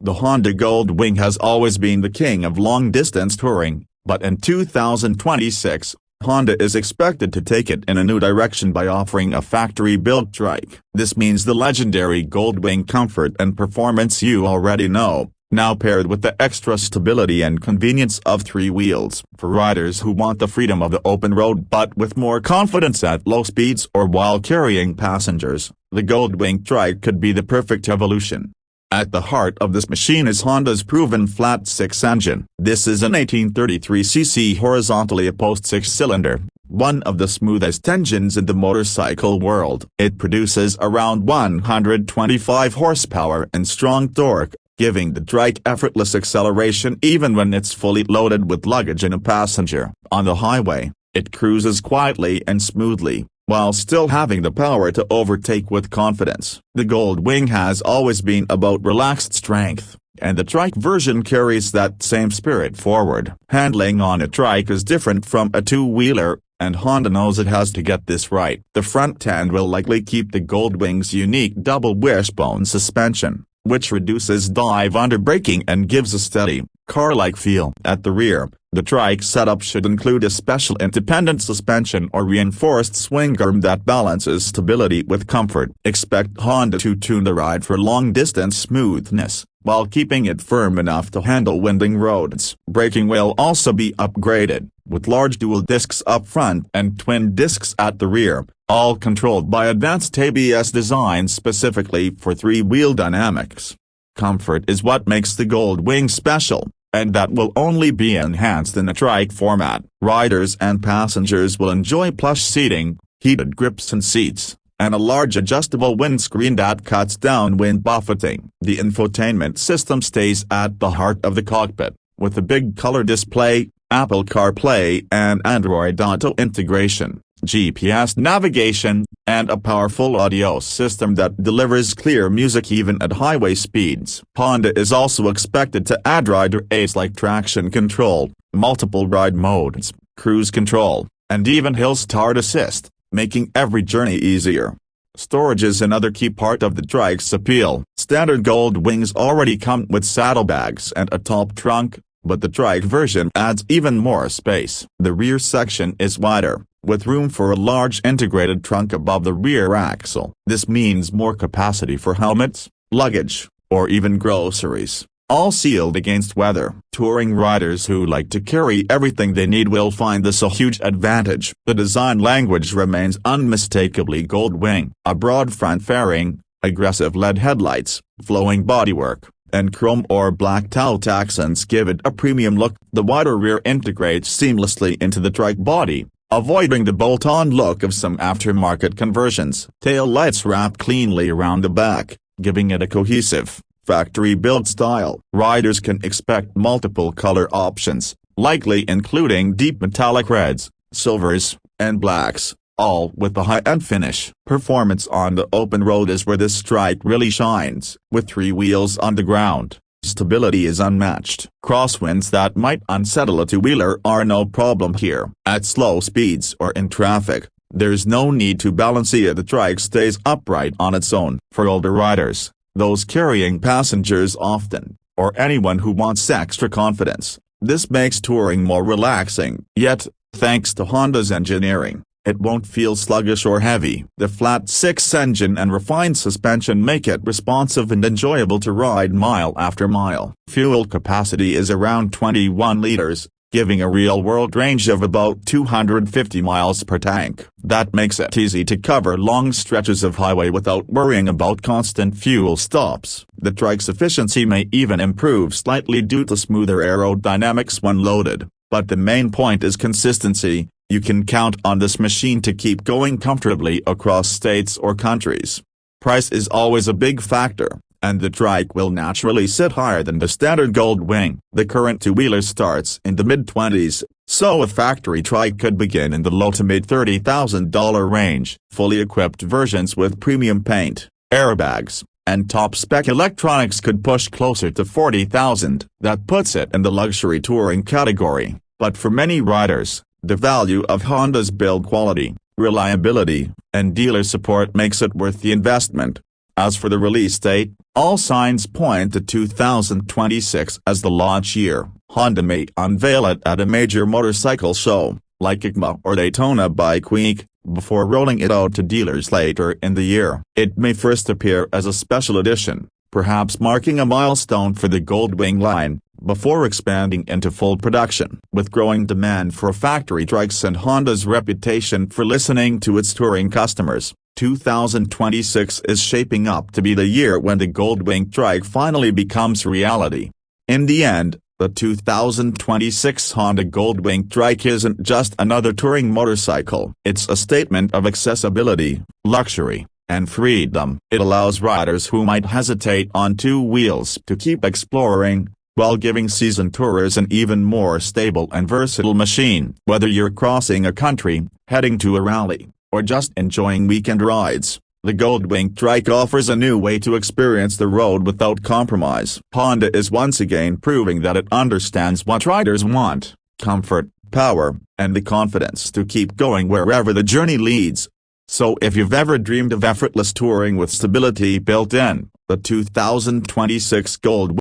The Honda Gold Wing has always been the king of long-distance touring, but in 2026, Honda is expected to take it in a new direction by offering a factory-built trike. This means the legendary Gold Wing comfort and performance you already know, now paired with the extra stability and convenience of 3 wheels. For riders who want the freedom of the open road but with more confidence at low speeds or while carrying passengers, the Gold Wing Trike could be the perfect evolution. At the heart of this machine is Honda's proven flat-six engine. This is an 1833cc horizontally opposed 6-cylinder, one of the smoothest engines in the motorcycle world. It produces around 125 horsepower and strong torque, giving the trike effortless acceleration even when it's fully loaded with luggage and a passenger. On the highway, it cruises quietly and smoothly, while still having the power to overtake with confidence. The Gold Wing has always been about relaxed strength, and the trike version carries that same spirit forward. Handling on a trike is different from a two-wheeler, and Honda knows it has to get this right. The front end will likely keep the Gold Wing's unique double wishbone suspension, which reduces dive under braking and gives a steady, car-like feel. At the rear, the trike setup should include a special independent suspension or reinforced swing arm that balances stability with comfort. Expect Honda to tune the ride for long-distance smoothness, while keeping it firm enough to handle winding roads. Braking will also be upgraded, with large dual discs up front and twin discs at the rear, all controlled by advanced ABS design specifically for 3-wheel dynamics. Comfort is what makes the Gold Wing special, and that will only be enhanced in a trike format. Riders and passengers will enjoy plush seating, heated grips and seats, and a large adjustable windscreen that cuts down wind buffeting. The infotainment system stays at the heart of the cockpit, with a big color display, Apple CarPlay and Android Auto integration, GPS navigation, and a powerful audio system that delivers clear music even at highway speeds. Honda is also expected to add rider aids like traction control, multiple ride modes, cruise control, and even hill start assist, making every journey easier. Storage is another key part of the trike's appeal. Standard Gold Wings already come with saddlebags and a top trunk, but the trike version adds even more space. The rear section is wider, with room for a large integrated trunk above the rear axle. This means more capacity for helmets, luggage, or even groceries, all sealed against weather. Touring riders who like to carry everything they need will find this a huge advantage. The design language remains unmistakably Gold Wing. A broad front fairing, aggressive LED headlights, flowing bodywork, and chrome or black talc accents give it a premium look. The wider rear integrates seamlessly into the trike body, avoiding the bolt-on look of some aftermarket conversions. Tail lights wrap cleanly around the back, giving it a cohesive, factory-built style. Riders can expect multiple color options, likely including deep metallic reds, silvers, and blacks, all with a high-end finish. Performance on the open road is where this trike really shines. With 3 wheels on the ground, stability is unmatched. Crosswinds that might unsettle a two-wheeler are no problem here. At slow speeds or in traffic, there's no need to balance it. The trike stays upright on its own. For older riders, those carrying passengers often, or anyone who wants extra confidence, this makes touring more relaxing. Yet, thanks to Honda's engineering, it won't feel sluggish or heavy. The flat-six engine and refined suspension make it responsive and enjoyable to ride mile after mile. Fuel capacity is around 21 liters, giving a real-world range of about 250 miles per tank. That makes it easy to cover long stretches of highway without worrying about constant fuel stops. The trike's efficiency may even improve slightly due to smoother aerodynamics when loaded, but the main point is consistency. You can count on this machine to keep going comfortably across states or countries. Price is always a big factor, and the trike will naturally sit higher than the standard Gold Wing. The current two-wheeler starts in the mid-20s, so a factory trike could begin in the low to mid-$30,000 range. Fully equipped versions with premium paint, airbags, and top-spec electronics could push closer to $40,000. That puts it in the luxury touring category. But for many riders, the value of Honda's build quality, reliability, and dealer support makes it worth the investment. As for the release date, all signs point to 2026 as the launch year. Honda may unveil it at a major motorcycle show, like EICMA or Daytona Bike Week, before rolling it out to dealers later in the year. It may first appear as a special edition, perhaps marking a milestone for the Gold Wing line, before expanding into full production. With growing demand for factory trikes and Honda's reputation for listening to its touring customers, 2026 is shaping up to be the year when the Gold Wing Trike finally becomes reality. In the end, the 2026 Honda Gold Wing Trike isn't just another touring motorcycle. It's a statement of accessibility, luxury, and freedom. It allows riders who might hesitate on two wheels to keep exploring, while giving seasoned tourers an even more stable and versatile machine. Whether you're crossing a country, heading to a rally, or just enjoying weekend rides, the Gold Wing Trike offers a new way to experience the road without compromise. Honda is once again proving that it understands what riders want: comfort, power, and the confidence to keep going wherever the journey leads. So if you've ever dreamed of effortless touring with stability built in, the 2026 Gold